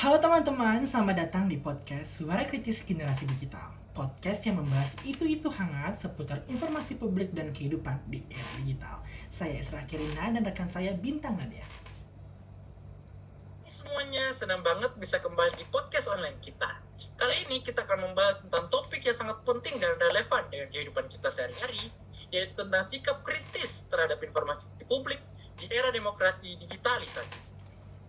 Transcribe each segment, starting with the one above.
Halo teman-teman, selamat datang di podcast Suara Kritis Generasi Digital. Podcast yang membahas isu-isu hangat seputar informasi publik dan kehidupan di era digital. Saya Isra Kirina dan rekan saya Bintang Nadia. Semuanya, senang banget bisa kembali di podcast online kita. Kali ini kita akan membahas tentang topik yang sangat penting dan relevan dengan kehidupan kita sehari-hari, yaitu tentang sikap kritis terhadap informasi publik di era demokrasi digitalisasi.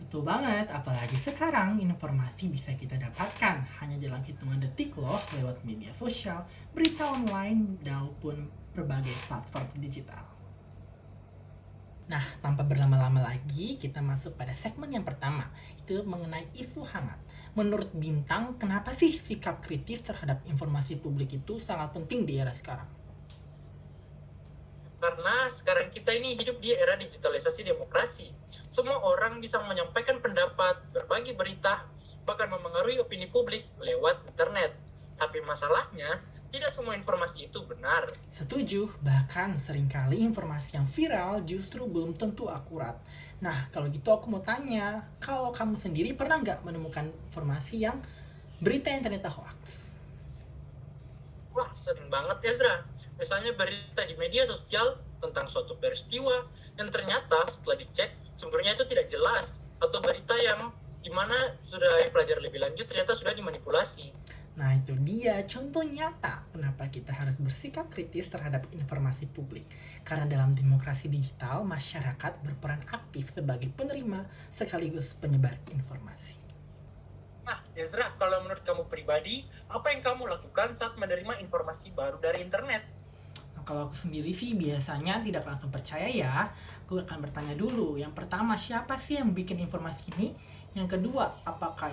Betul banget, apalagi sekarang informasi bisa kita dapatkan hanya dalam hitungan detik loh lewat media sosial, berita online, maupun berbagai platform digital. Nah, tanpa berlama-lama lagi, kita masuk pada segmen yang pertama, itu mengenai isu hangat. Menurut Bintang, kenapa sih sikap kritis terhadap informasi publik itu sangat penting di era sekarang? Karena sekarang kita ini hidup di era digitalisasi demokrasi. Semua orang bisa menyampaikan pendapat, berbagi berita, bahkan memengaruhi opini publik lewat internet. Tapi masalahnya, tidak semua informasi itu benar. Setuju, bahkan seringkali informasi yang viral justru belum tentu akurat. Nah, kalau gitu aku mau tanya, kalau kamu sendiri pernah nggak menemukan informasi yang berita yang ternyata hoax? Wah, sering banget ya, Zra. Misalnya berita di media sosial tentang suatu peristiwa yang ternyata setelah dicek sumbernya itu tidak jelas, atau berita yang dimana sudah dipelajari lebih lanjut ternyata sudah dimanipulasi. Nah, itu dia contoh nyata kenapa kita harus bersikap kritis terhadap informasi publik. Karena dalam demokrasi digital, masyarakat berperan aktif sebagai penerima sekaligus penyebar informasi. Nah, Ezra, kalau menurut kamu pribadi, apa yang kamu lakukan saat menerima informasi baru dari internet? Nah, kalau aku sendiri sih biasanya tidak langsung percaya ya. Aku akan bertanya dulu. Yang pertama, siapa sih yang bikin informasi ini? Yang kedua, apakah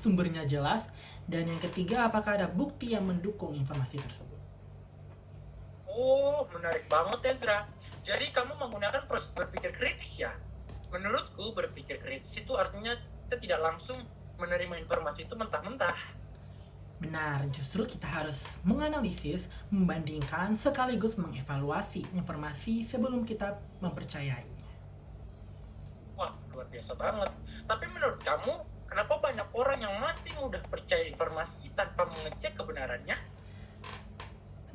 sumbernya jelas? Dan yang ketiga, apakah ada bukti yang mendukung informasi tersebut? Oh, menarik banget Ezra. Jadi kamu menggunakan proses berpikir kritis ya? Menurutku, berpikir kritis itu artinya kita tidak langsung menerima informasi itu mentah-mentah. Benar, justru kita harus menganalisis, membandingkan, sekaligus mengevaluasi informasi sebelum kita mempercayainya. Wah, luar biasa banget. Tapi menurut kamu, kenapa banyak orang yang masih mudah percaya informasi tanpa mengecek kebenarannya?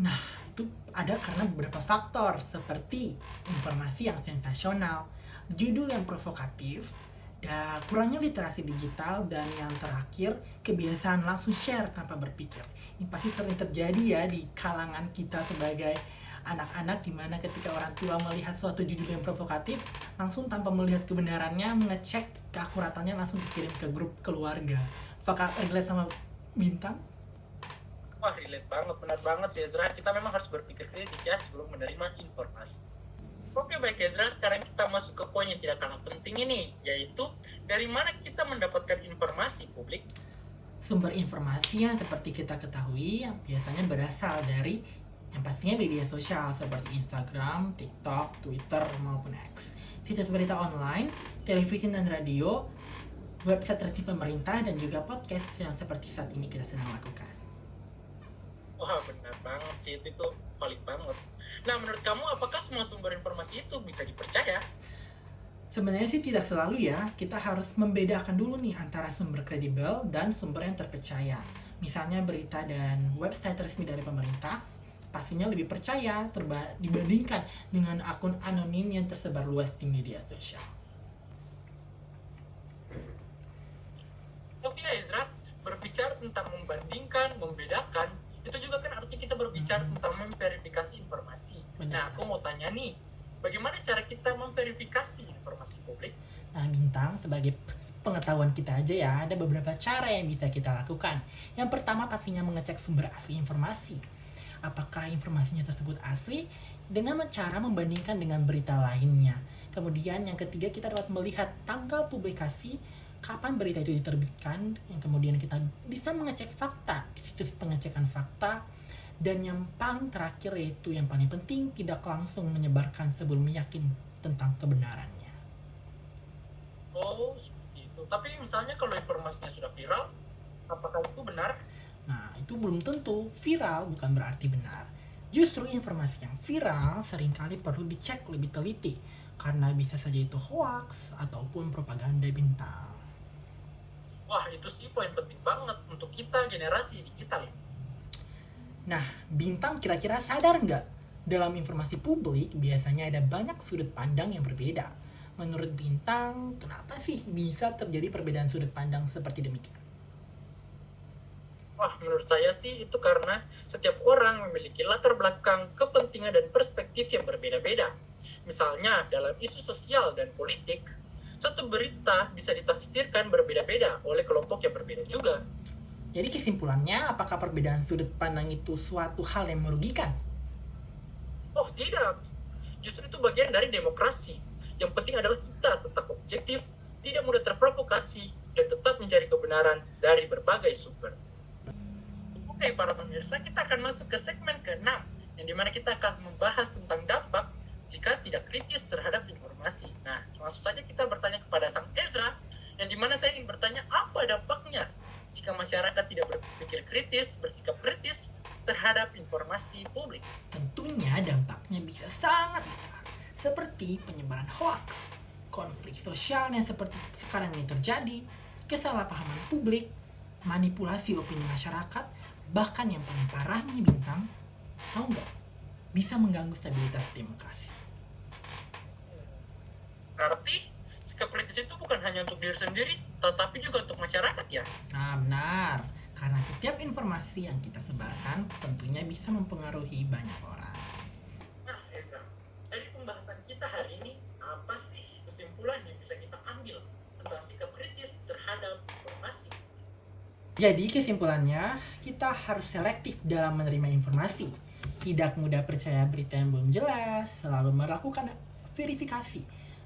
Nah, itu ada karena beberapa faktor seperti informasi yang sensasional, judul yang provokatif, dan kurangnya literasi digital, dan yang terakhir kebiasaan langsung share tanpa berpikir. Ini pasti sering terjadi ya di kalangan kita sebagai anak-anak, dimana ketika orang tua melihat suatu judul yang provokatif, langsung tanpa melihat kebenarannya, mengecek keakuratannya, langsung dikirim ke grup keluarga. Apakah relate sama Bintang? Wah, relate banget, benar banget sih Ezra. Kita memang harus berpikir kritis ya sebelum menerima informasi. Oke, baik Ezra, sekarang kita masuk ke poin yang tidak kalah penting ini, yaitu dari mana kita mendapatkan informasi publik. Sumber informasi yang seperti kita ketahui yang biasanya berasal dari yang pastinya media sosial seperti Instagram, TikTok, Twitter, maupun X. Situs berita online, televisi dan radio, website resmi pemerintah, dan juga podcast yang seperti saat ini kita sedang lakukan. Wah, benar banget sih, itu valid banget. Nah, menurut kamu apakah semua sumber informasi itu bisa dipercaya? Sebenarnya sih tidak selalu ya, kita harus membedakan dulu nih antara sumber kredibel dan sumber yang terpercaya. Misalnya berita dan website resmi dari pemerintah pastinya lebih percaya dibandingkan dengan akun anonim yang tersebar luas di media sosial. Oke Ezra, berbicara tentang membandingkan, membedakan, itu juga kan artinya kita berbicara tentang memverifikasi informasi. Benar. Nah, aku mau tanya nih, bagaimana cara kita memverifikasi informasi publik? Nah, Bintang, sebagai pengetahuan kita aja ya, ada beberapa cara yang bisa kita lakukan. Yang pertama pastinya mengecek sumber asli informasi. Apakah informasinya tersebut asli? Dengan cara membandingkan dengan berita lainnya. Kemudian yang ketiga, kita dapat melihat tanggal publikasi, kapan berita itu diterbitkan, yang kemudian kita bisa mengecek fakta, situs pengecekan fakta, dan yang paling terakhir yaitu yang paling penting, tidak langsung menyebarkan sebelum yakin tentang kebenarannya. Oh, seperti itu. Tapi misalnya kalau informasinya sudah viral, apakah itu benar? Nah, itu belum tentu. Viral bukan berarti benar. Justru informasi yang viral seringkali perlu dicek lebih teliti, karena bisa saja itu hoax ataupun propaganda Bintang. Wah, itu sih poin penting banget untuk kita generasi digital ini. Nah, Bintang kira-kira sadar nggak? Dalam informasi publik biasanya ada banyak sudut pandang yang berbeda. Menurut Bintang, kenapa sih bisa terjadi perbedaan sudut pandang seperti demikian? Wah, menurut saya sih itu karena setiap orang memiliki latar belakang, kepentingan, dan perspektif yang berbeda-beda. Misalnya, dalam isu sosial dan politik, satu berita bisa ditafsirkan berbeda-beda oleh kelompok yang berbeda juga. Jadi kesimpulannya, apakah perbedaan sudut pandang itu suatu hal yang merugikan? Oh, tidak. Justru itu bagian dari demokrasi. Yang penting adalah kita tetap objektif, tidak mudah terprovokasi, dan tetap mencari kebenaran dari berbagai sumber. Oke, para pemirsa, kita akan masuk ke segmen ke-6, yang dimana kita akan membahas tentang dampak jika tidak kritis terhadap informasi. Nah, langsung saja kita bertanya kepada Sang Ezra, yang dimana saya ingin bertanya apa dampaknya jika masyarakat tidak berpikir kritis, bersikap kritis terhadap informasi publik. Tentunya dampaknya bisa sangat besar, seperti penyebaran hoaks, konflik sosial yang seperti sekarang ini terjadi, kesalahpahaman publik, manipulasi opini masyarakat, bahkan yang paling parahnya Bintang, tahu nggak? Bisa mengganggu stabilitas demokrasi. Berarti sikap kritis itu bukan hanya untuk diri sendiri, tetapi juga untuk masyarakat ya. Nah, benar. Karena setiap informasi yang kita sebarkan tentunya bisa mempengaruhi banyak orang. Nah, Ezra, dari pembahasan kita hari ini, apa sih kesimpulan yang bisa kita ambil tentang sikap kritis terhadap informasi? Jadi kesimpulannya, kita harus selektif dalam menerima informasi. Tidak mudah percaya berita yang belum jelas, selalu melakukan verifikasi,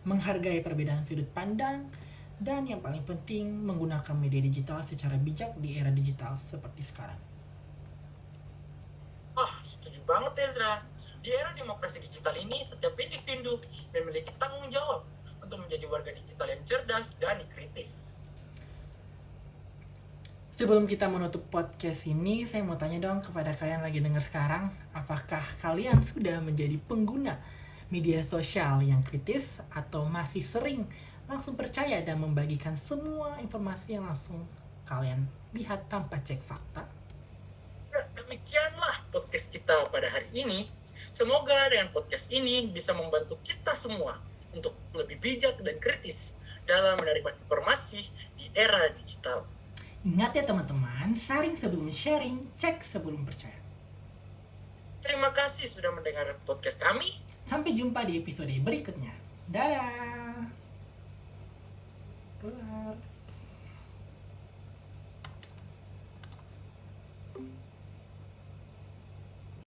menghargai perbedaan sudut pandang, dan yang paling penting menggunakan media digital secara bijak di era digital seperti sekarang. Wah, setuju banget Ezra. Di era demokrasi digital ini, setiap individu memiliki tanggung jawab untuk menjadi warga digital yang cerdas dan kritis. Sebelum kita menutup podcast ini, saya mau tanya dong kepada kalian lagi dengar sekarang, apakah kalian sudah menjadi pengguna media sosial yang kritis atau masih sering langsung percaya dan membagikan semua informasi yang langsung kalian lihat tanpa cek fakta? Ya, demikianlah podcast kita pada hari ini. Semoga dengan podcast ini bisa membantu kita semua untuk lebih bijak dan kritis dalam menerima informasi di era digital. Ingat ya teman-teman, saring sebelum sharing, cek sebelum percaya. Terima kasih sudah mendengar podcast kami. Sampai jumpa di episode berikutnya. Dadah. Keluar.